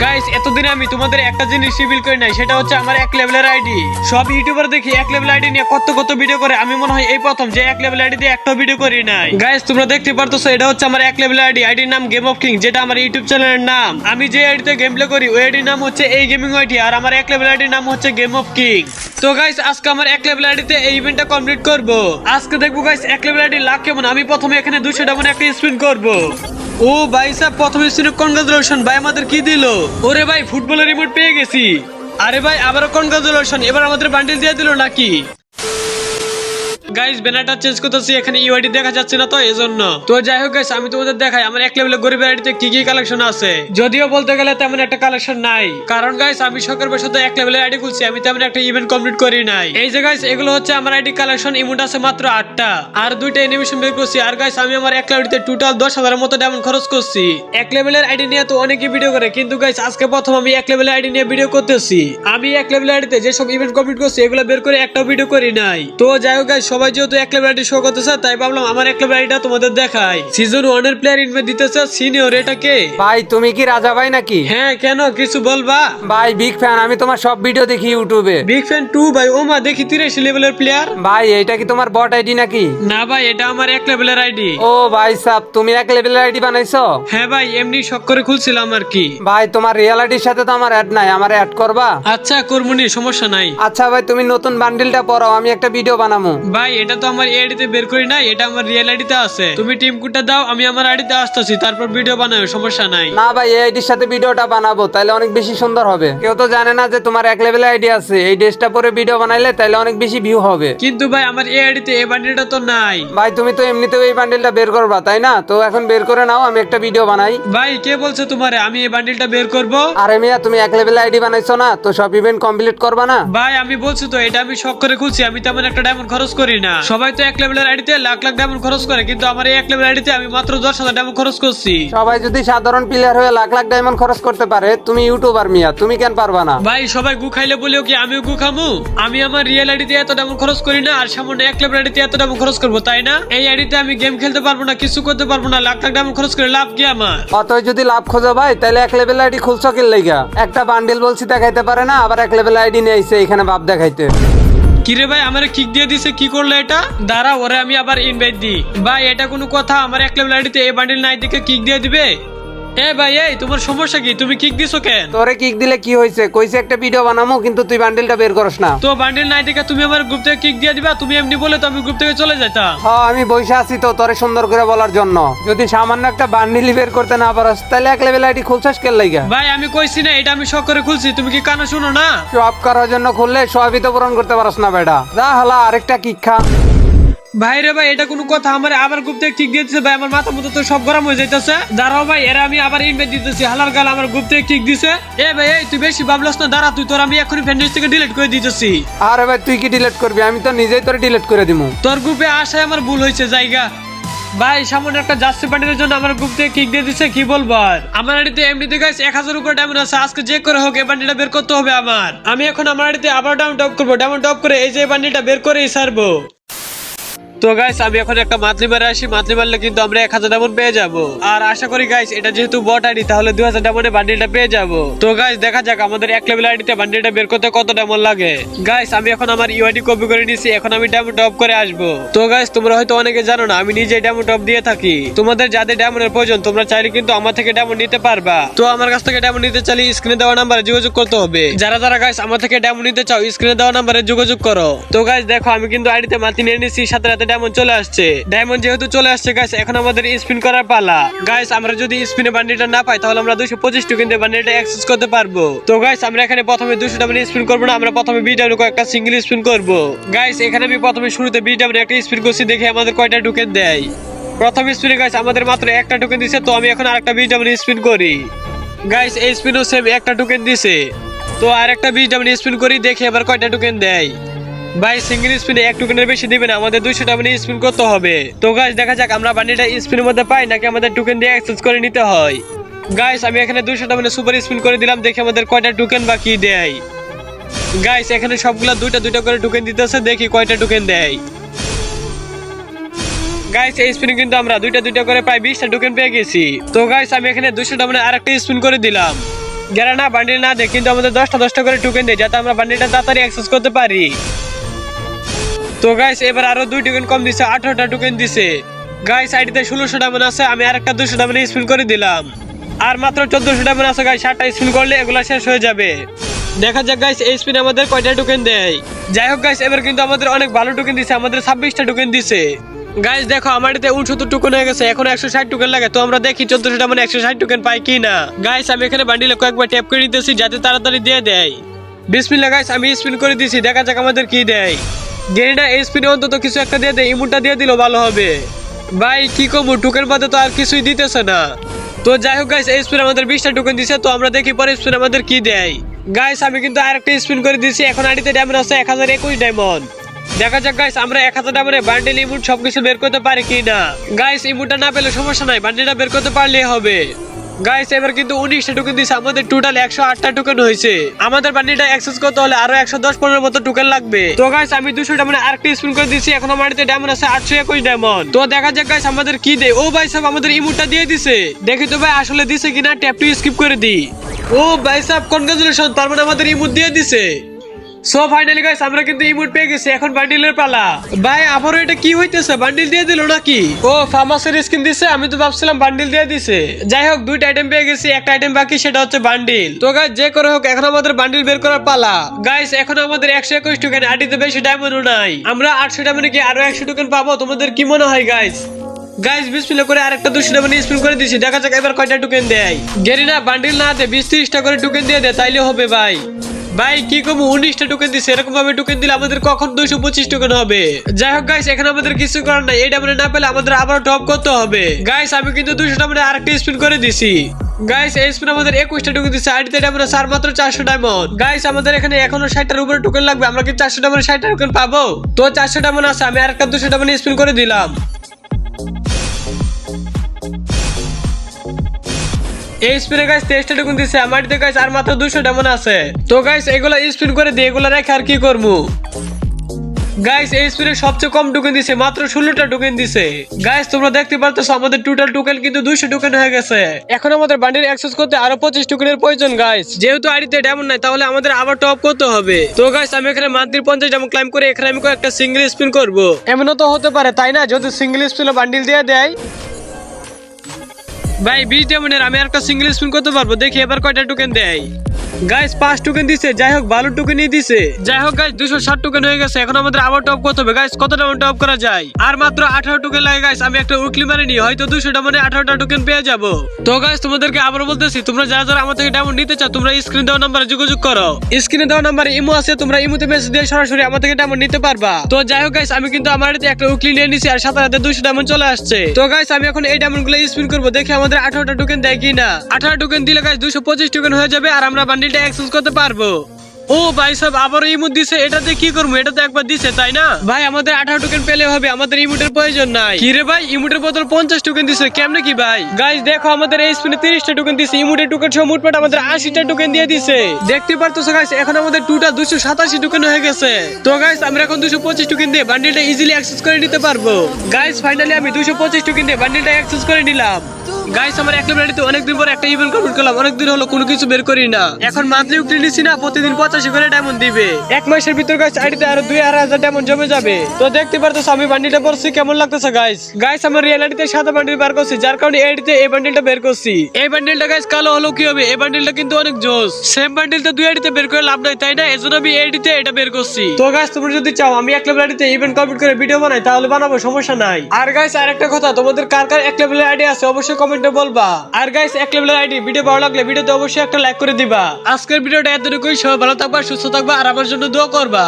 Guys এতদিন আমি তোমাদের একটা জিনিস রিভিল করি নাই, সেটা হচ্ছে আমার এক লেভেলের আইডি। সব ইউটিউবার দেখি এক লেভেল আইডি নিয়ে কত ভিডিও করে, আমি মনে হয় এই প্রথম যে এক লেভেল আইডি দিয়ে একটা ভিডিও করি নাই। গাইস তোমরা দেখতে পারতেছো এটা হচ্ছে আমার এক লেভেল আইডি, আইডির নাম গেম অফ কিং, যেটা আমার ইউটিউব চ্যানেলের নাম। আমি যে আইডিতে গেম প্লে করি ওই আইডির নাম হচ্ছে এই গেমিং ওয়াইটি, আর আমার এক লেভেল আইডির নাম হচ্ছে গেম অফ কিং। তো গাইস আজকে আমার এক লেভেল আইডিতে এই ইভেন্টটা কমপ্লিট করব। আজকে দেখবো গাইস এক লেভেল আইডি লাখ কেমন। আমি প্রথমে এখানে 200 ডায়মন্ড একটা স্পিন করব। ও ভাই সাহেব, প্রথম স্পিনে কনগ্রাচুলেশন ভাই, আমাদের কি দিল? ওরে ভাই ফুটবলের রিমোট পেয়ে গেছি। আরে ভাই আবারও কনগ্রাচুলেশন, এবার আমাদের বান্ডিল দিয়ে দিল নাকি? গাইস ব্যানারটা চেঞ্জ করতেছি, এখানে ইউআইডি দেখা যাচ্ছে না তো এজন্য। তো যাই হোক গাইস আমি তোমাদের দেখাই আমার এক লেভেলের গরিবের আইডিতে কি কি কালেকশন আছে। যদিও বলতে গেলে তেমন একটা কালেকশন নাই, কারণ গাইস আমি শখের বশত এক লেভেলের আইডি খুলছি, আমি তেমন একটা ইভেন্ট কমপ্লিট করি নাই। এই যে গাইস এগুলো হচ্ছে আমার আইডি কালেকশন, ইমোট আছে মাত্র 8টা আর 2টা অ্যানিমেশন বের করছি। আর গাইস আমি আমার এক লেভেলিতে টোটাল 10,000 মতো ডায়মন্ড খরচ করছি। এক লেভেলের আইডি নিয়ে তো অনেকেই ভিডিও করে, কিন্তু গাইস আজকে প্রথম আমি এক লেভেলের আইডি নিয়ে ভিডিও করতেছি। আমি এক লেভেলের আইডিতে যে সব ইভেন্ট কমপ্লিট করছি এগুলো বের করে একটাও ভিডিও করি নাই। তো যাই হোক গাইস সবাই যেহেতু এক লেভেল শো করতেছে, তাই ভাবলাম আমার এক লেভেল আইডিটা তোমাদের দেখাই। সিজন 1 এর প্লেয়ার ইনভাইট দিতেছে সিনিয়র, এটা কে? ভাই তুমি কি রাজা ভাই নাকি? হ্যাঁ কেন, কিছু বলবা? ভাই বিগ ফ্যান, আমি তোমার সব ভিডিও দেখি ইউটিউবে। বিগ ফ্যান 2 ভাই। ও মা, দেখি 83 লেভেলের প্লেয়ার। ভাই এটা কি তোমার বট আইডি নাকি? না ভাই, এটা আমার এক লেভেলের আইডি। ও ভাই সাব, তুমি এক লেভেলের আইডি বানাইছো? হ্যাঁ ভাই, এমনি শখ করে খুলছিলাম আর কি। ভাই তোমার রিয়েল আইডির সাথে তো আমার অ্যাড নাই, আমার অ্যাড করবা? আচ্ছা করমুনি, সমস্যা নাই। আচ্ছা ভাই তুমি নতুন বান্ডিলটা পড়াও, আমি একটা ভিডিও বানাবো। ভাই এটা তো আমার আইডিতে বের করি নাই, এটা আমার রিয়েল আইডিতে আছে। তুমি টিম কোডটা দাও, আমি আমার আইডিতে আসতেছি, তারপর ভিডিও বানাও, সমস্যা নাই। না ভাই এই আইডির সাথে ভিডিওটা বানাবো, তাহলে অনেক বেশি সুন্দর হবে। কেউ তো জানে না যে তোমার এক লেভেলের আইডি আছে, এই ড্রেসটা পরে ভিডিও বানাইলে তাহলে অনেক বেশি ভিউ হবে। কিন্তু ভাই আমার এই আইডিতে এই বান্ডিলটা তো নাই। ভাই তুমি তো এমনিতেও এই বান্ডিলটা বের করবা তাই না? তো এখন বের করে নাও, আমি একটা ভিডিও বানাই। ভাই কে বলছে তোমারে আমি এই বান্ডিলটা বের করব? আরে মিয়া তুমি এক লেভেলের আইডি বানাইছো না, তো সব ইভেন্ট কমপ্লিট করবা না? ভাই আমি বলছি তো এটা আমি শখ করে খুলছি, আমি তেমন একটা ডায়মন্ড খরচ করি না। সবাই তো এক লেভেলের আইডিতে লাখ ডায়মন্ড খরচ করে, কিন্তু আমার এই এক লেভেল আইডিতে আমি মাত্র 10,000 ডায়মন্ড খরচ করছি। সবাই যদি সাধারণ প্লেয়ার হয়ে লাখ ডায়মন্ড খরচ করতে পারে, তুমি ইউটিউবার মিয়া, তুমি কেন পারবা না? ভাই সবাই গু খাইলে বলেও কি আমিও গু খামু? আমি আমার রিয়েল আইডিতে এত ডায়মন্ড খরচ করি না, আর সামনে এক লেভেল আইডিতে এত ডায়মন্ড খরচ করবো, তাই না? এই আইডিতে আমি গেম খেলতে পারবো না, কিছু করতে পারবো না, লাখ ডায়মন্ড খরচ করে লাভ কি আমার? অতই যদি লাভ খোঁজো ভাই, তাহলে এক লেভেল আইডি খুলছো কি লাইগা? একটা বান্ডিল বলছি দেখাইতে পারে না, আবার এক লেভেল আইডি নিয়ে আইছে এখানে বাপ দেখাইতে। কিরে ভাই আমারে কিক দিয়ে দিছে, কি করলো এটা? দাঁড়া ওরে আমি আবার ইনভাইট দিই। ভাই এটা কোনো কথা? আমার এক লেভেল আইডিতে এই বান্ডিল নাই দিকে কিক দিয়ে দিবে? এ ভাই এই তোমার সমস্যা কি? তুমি কিক দিছো কেন? তোরে কিক দিলে কি হয়েছে? কইছে একটা ভিডিও বানামু, কিন্তু তুই বান্ডিলটা বের করস না। তো বান্ডিল নাই দিকে তুমি আমার গ্রুপ থেকে কিক দিয়ে দিবা? তুমি এমনি বলে তো আমি গ্রুপ থেকে চলে যাইতাম। হ্যাঁ আমি বসে আছি তো তোরে সুন্দর করে বলার জন্য। যদি সামান্য একটা বান্ডিল বের করতে না পারস, তাহলে এক লেভেল আইডি খুলছস কেন লাইগা? ভাই আমি কইছি না এটা আমি শখ করে খুলছি, তুমি কি কানে শুনো না? সব করার জন্য খুললে সবই তো পূরণ করতে পারস না বেটা। যা হালা আরেকটা কিক খা। ভাই রে ভাই এটা কোনো কথা? আমার আবার গ্রুপ থেকে কিক দিতেছে ভাই, আমার মাথা মতো তো সব গরম হয়ে যাইতেছে। দাঁড়াও ভাই, এরা আমি আবার ইনভাইট দিতেছি, হালার গাল আমার গ্রুপ থেকে কিক দিছে। এ ভাই এই তুই বেশি ভাবলস না, দাঁড়া তুই, তোর আমি এখনই ফ্রেন্ড লিস্ট থেকে ডিলিট করে দিতেছি। আরে ভাই তুই কি ডিলিট করবি? আমি তো নিজেই তোরে ডিলিট করে দিমু। তোর গ্রুপে আসায় আমার ভুল হয়েছে জায়গা। ভাই সামনে একটা জার্সি প্যান্টের জন্য আমার গ্রুপ থেকে কিক দিয়ে দিছে, কি বলবো আর? আমার আইডিতে এমনিতে গাইস 1000 উপর ডায়মন্ড আছে, আজকে যে করে হোক এই বান্ডিলটা বের করতে হবে আমার। আমি এখন আমার আইডিতে আবার ডায়মন্ড টপ করবো, ডায়মন্ড টপ করে এই যে বান্ডিলটা বের করেই ছাড়বো। তো গাইস আমি এখন একটা মাতলি মারে আসি, মাতলি মারলে কিন্তু আমরা 1000 ডায়মন্ড পেয়ে যাব। আর আশা করি গাইস এটা যেহেতু বট আইডি, তাহলে 2000 ডায়মন্ডে বান্ডিলটা পেয়ে যাব। তো গাইস দেখা যাক আমাদের এক লেভেল আইডিতে বান্ডিলটা বের করতে কত ডায়মন্ড লাগে। গাইস আমি এখন আমার ইউআইডি কপি করে নিয়েছি, এখন আমি ডায়মন্ড টপ করে আসবো। তো গাইস তোমরা হয়তো অনেকে জানো না আমি নিজে ডায়মন্ড টপ দিয়ে থাকি। তোমাদের যাদের ডায়মন্ডের প্রয়োজন তোমরা চাইলে কিন্তু আমার থেকে ডায়মন্ড নিতে পারবা। তো আমার কাছ থেকে ডায়মন্ড নিতে চাইলে স্ক্রিনে দেওয়া নম্বরে যোগাযোগ করতে হবে। যারা যারা গাইস আমার থেকে ডায়মন্ড নিতে চাও স্ক্রিনে দেওয়া নম্বরে যোগাযোগ করো। তো গাইস দেখো আমি কিন্তু আইডিতে মাটি নিয়ে নিয়েছি, সাথে সাথে ডায়মন্ড চলে আসছে। ডায়মন্ড যেহেতু চলে আসছে গাইস, এখন আমাদের স্পিন করার পালা। গাইস আমরা যদি স্পিনে বান্ডিলটা না পাই, তাহলে আমরা 225 টোকেন দিয়ে বান্ডিলটা অ্যাক্সেস করতে পারবো। তো গাইস আমরা এখানে প্রথমে 200 ডায়মন্ড স্পিন করব না, আমরা প্রথমে বিডব্লিউ একটা সিঙ্গেল স্পিন করব। গাইস এখানে আমি প্রথমে শুরুতে বিডব্লিউ একটা স্পিন করছি, দেখি আমাদের কয়টা টোকেন দেয়। প্রথম স্পিনে গাইস আমাদের মাত্র একটা টোকেন দিছে, তো আমি এখন আরেকটা বিডব্লিউ স্পিন করি। গাইস এই স্পিনও সেম একটা টোকেন দিছে, তো আরেকটা বিডব্লিউ স্পিন করি, দেখি এবার কয়টা টোকেন দেয়। ভাই সিঙ্গেল স্পিনে এক টোকেনের বেশি দিবে না, আমাদের 200 ডায়মন্ড স্পিন করতে হবে। তো গাইস দেখা যাক আমরা বান্ডিলটা স্পিনের মধ্যে পাই নাকি আমাদের টোকেন দিয়ে এক্সচেঞ্জ করে নিতে হয়। গাইস আমি এখানে 200 ডায়মন্ড সুপার স্পিন করে দিলাম, দেখি আমাদের কয়টা টোকেন বাকি দেয়। গাইস এখানে সবগুলা দুইটা করে টোকেন দিতেছে, দেখি কয়টা টোকেন দেয়। গাইস এই স্পিনে কিন্তু আমরা দুইটা করে প্রায় 20টা টোকেন পেয়ে গেছি। তো গাইস আমি এখানে 200 ডায়মন্ড আরেকটা স্পিন করে দিলাম। যারা না বান্ডিল না দেয় কিন্তু আমাদের 10টা করে টোকেন দেয় যাতে আমরা বান্ডিলটা তাড়াতাড়ি অ্যাক্সেস করতে পারি। তো গাইস এবার আরো 2 টোকেন কম দিছে, 18টা টোকেন দিছে। গাইস আইডিতে 1600 ডায়মন্ড আছে, আমি আরেকটা 200 ডায়মন্ড স্পিন করে দিলাম। আর মাত্র 1400 ডায়মন্ড আছে গাইস, 7টা স্পিন করলে এগুলা শেষ হয়ে যাবে। দেখা যাক গাইস এই স্পিন আমাদের কয়টা টোকেন দেয়। যাই হোক গাইস এবার কিন্তু আমাদের অনেক ভালো টোকেন দিছে, আমাদের 26টা টোকেন দিছে। গাইস দেখো আমার এতে 69 টোকেন হয়ে গেছে, এখন 160 টোকেন লাগে। তো আমরা দেখি 1400 ডায়মন্ড 160 টোকেন পাই কি না। গাইস আমি এখানে বান্ডিলে কয়েকবার ট্যাপ করে নিতেছি যাতে তাড়াতাড়ি দিয়ে দেয়। বিসমিল্লাহ গাইস আমি স্পিন করে দিছি, দেখা যাক আমাদের কি দেয়। গেরিনা এই স্পিনে অন্তত কিছু একটা দিয়ে দেয়, ইমোটটা দিয়ে দিলেও ভালো হবে। ভাই কি কমু, টোকেন পাতে তো আর কিছুই দিতেছে না। তো যাই হোক গাইস এই স্পিন আমাদের 20টা টোকেন দিছে, তো আমরা দেখি পরে স্পিন আমাদের কি দেয়। গাইস আমি কিন্তু আরেকটা স্পিন করে দিছি, এখন আইডিতে ডায়মন্ড আছে 1021 ডায়মন্ড। দেখা যাক গাইস আমরা 1000 ডায়মন্ডে বান্ডেল ইমোট সবকিছু বের করতে পারি কি না। গাইস ইমোটটা না পেলে সমস্যা নাই, বান্ডেলটা বের করতে পারলেই হবে। গাইস এবার কিন্তু 19টা টোকেন দিছে, আমাদের টোটাল 108টা টোকেন হয়েছে। আমাদের বান্ডিলটা অ্যাক্সেস করতে হলে আরো 110-15 মতো টোকেন লাগবে। তো গাইস আমি 200 ডায়মন্ড আরেকটা স্পিন করে দিছি, এখন আমার হাতে ডায়মন্ড আছে 821 ডায়মন্ড। তো দেখা যাক গাইস আমাদের কি দেয়। ও ভাই সব আমাদের ইমোটটা দিয়ে দিছে, দেখি তো ভাই আসলে দিছে কিনা। ট্যাপ টু স্কিপ করে দি। ও ভাই সব কনগ্রাচুলেশন, তার মানে আমাদের ইমোট দিয়ে দিছে। সো ফাইনালি গাইস আমরা কিন্তু ইমোট পেয়ে গেছি, এখন বান্ডিলের পালা। ভাই আবারও এটা কি হইতেছে, বান্ডিল দিয়ে দিল নাকি? ও ফার্মাসির স্কিন দিছে, আমি তো ভাবছিলাম বান্ডিল দিয়ে দিছে। যাই হোক 2টা আইটেম পেয়ে গেছি, একটা আইটেম বাকি সেটা হচ্ছে বান্ডিল। তো গাইস যে করে হোক এখন আমাদের বান্ডিল বের করার পালা। গাইস এখন আমাদের 121 টোকেন, আইডিতে বেশি ডায়মন্ডও নাই। আমরা 800 ডায়মন্ডে কি আরো 100 টোকেন পাবো? তোমাদের কি মনে হয় গাইস? গাইস বিসমিল্লাহ করে আরেকটা 200 ডায়মন্ড স্পিন করে দিছি, দেখা যাক এবার কয়টা টোকেন দেয়। গেরিনা বান্ডিল না দে 20-30টা করে টোকেন দিয়ে দে, তাইলে হবে ভাই। ভাই কি কম 19টা টোকেন দিছে, এরকম ভাবে টোকেন দিলে আমাদের কখন 225 টোকেন হবে। যাই হোক গাইস এখানে আমাদের কিছু করার নাই, এই ডায়মন্ড না পেলে আমাদের আবার টপ করতে হবে। গাইস আমি কিন্তু 200 ডায়মন্ডে আরেকটা স্পিন করে দিছি। গাইস এই স্পিন আমাদের 21টা টোকেন দিছে, আইডিতে ডায়মন্ড আছে মাত্র 400 ডায়মন্ড। গাইস আমাদের এখানে এখনো 60টার উপরে টোকেন লাগবে, আমরা কি 400 ডায়মন্ডে 60টা টোকেন পাবো? তো 400 ডায়মন্ড আছে, আমি আরেকটা 200 ডায়মন্ড স্পিন করে দিলাম। এই স্পিনে গাইস 23টা টোকেন দিছে, আমার দিকে গাইস আর মাত্র 200 ডায়মন্ড আছে। তো গাইস এগুলা স্পিন করে দিয়ে এগুলা রেখে আর কি করবো। গাইস এই স্পিনে সবচেয়ে কম টোকেন দিছে, মাত্র 16টা টোকেন দিছে। গাইস তোমরা দেখতে পারতেছো আমাদের টোটাল টোকেন কিন্তু 200 টোকেন হয়ে গেছে। এখন আমাদের বান্ডিল অ্যাক্সেস করতে আরো 25 টোকেনের প্রয়োজন গাইস। যেহেতু আইডিতে ডায়মন্ড নাই তাহলে আমাদের আবার টপ করতে হবে। তো গাইস আমি এখানে মান্থলি 50 ডায়মন্ড ক্লাইম করে এখানে আমি একটা সিঙ্গেল স্পিন করব। এমনও তো হতে পারে তাই না, যদি সিঙ্গেল স্পিনে বান্ডিল দিয়ে দেয়। ভাই 20 ডায়মন্ডের আমি একটা সিঙ্গেল স্পিন করতে পারবো, দেখি এবার কয়টা টোকেন দেয়। গাইস 5 টোকেন দিছে, যাই হোক ভালো টোকেনই দিছে। যাই হোক গাইস 260 টোকেন হয়ে গেছে, এখন আমাদের আবার টপ করতে হবে। গাইস কত ডায়মন্ড টপ করা যায়? আর মাত্র 18 টোকেন লাগে গাইস, আমি একটা উইকলি মারি নি, হয়তো 200 ডায়মন্ডে 18টা টোকেন পেয়ে যাব। তো গাইস তোমাদেরকে আবার বলতেছি, তোমরা যারা যারা আমার থেকে ডায়মন্ড নিতে চাও তোমরা স্ক্রিনে দেওয়া নম্বরে যোগাযোগ করো। স্ক্রিনে দেওয়া নম্বরে ইমো আছে, তোমরা ইমোতে মেসেজ দিয়ে সরাসরি আমার থেকে ডায়মন্ড নিতে পারবা। তো যাই হোক গাইস আমি কিন্তু আমার হাতে একটা উইকলি নিয়ে নিছি, আর সাথে সাথে 200 ডায়মন্ড চলে আসছে। তো গাইস আমি এখন এই ডায়মন্ডগুলো স্পিন করব, দেখি আমাদের 18টা টোকেন দেয় কিনা। 18 টোকেন দিলে গাইস 225 টোকেন হয়ে যাবে, আর আমরা বান্ডিলটা অ্যাক্সেস করতে পারবো। ও ভাই সব আবারও ইমোট দিছে, এটাতে কি করবো? এটা তো একবার দিছে তাই না ভাই, আমাদের 18 টোকেন পেলে হবে, আমাদের ইমোটের প্রয়োজন নাই। কি রে ভাই ইমোটের বদল 50 টোকেন দিছে, কেমনে কি ভাই? গাইস দেখো আমাদের এই স্পিনে 30টা টোকেন দিছে, ইমোটের টোকেন সহ মোটমাট আমাদের 80টা টোকেন দিয়ে দিছে। দেখতে পারতেছো গাইস এখন আমাদের টোটাল 287 টোকেন হয়ে গেছে। তো গাইস আমরা এখন 225 টোকেন দিয়ে বান্ডিলটা ইজিলি অ্যাক্সেস করে নিতে পারবো। গাইস ফাইনালি আমি 225 টোকেন দিয়ে বান্ডিলটা অ্যাক্সেস করে নিলাম। গাইস আমার এক লেভেলে অনেকদিন পর একটা ইভেন্ট কমপ্লিট করলাম, অনেকদিন হলো কোনো কিছু বের করি না। এখন মান্থলি উইকলি নিছি না, প্রতিদিন 85 করে ডায়মন্ড দিবে। এক মাসের ভিতর গাইস আইডিতে আরো 2-2,500 ডায়মন্ড জমে যাবে। তো দেখতে পারতেছো আমি বান্ডিলটা পড়ছি, কেমন লাগতেছে গাইস? গাইস আমার রিয়েল আইডিতে সাদা বান্ডিল বের করছি, যার কারণে আইডিতে এই বান্ডিলটা বের করছি। এই বান্ডিলটা গাইস কালো হলো কি হবে, এই বান্ডিলটা কিন্তু অনেক জোস। সেম বান্ডিল তো দুই আইডিতে বের করে লাভ নাই তাই না, এজন্য আমি আইডিতে এটা বের করছি। তো গাইস তোমরা যদি চাও আমি এক লেভেল আইডিতে ইভেন্ট কমপ্লিট করে ভিডিও বানাই তাহলে বানাবো, সমস্যা নাই। আর গাইস আরেকটা কথা, তোমাদের কার কার এক লেভেলের আইডি আছে অবশ্যই কমেন্টে বলবা। আর গাইস এক লেভেলের আইডি ভিডিও ভালো লাগলে ভিডিওতে অবশ্যই একটা লাইক করে দিবা। আজকের ভিডিওটা এতটুকুই, সবাই ভালো থাকবা, সুস্থ থাকবা, আর আমার জন্য দোয়া করবা।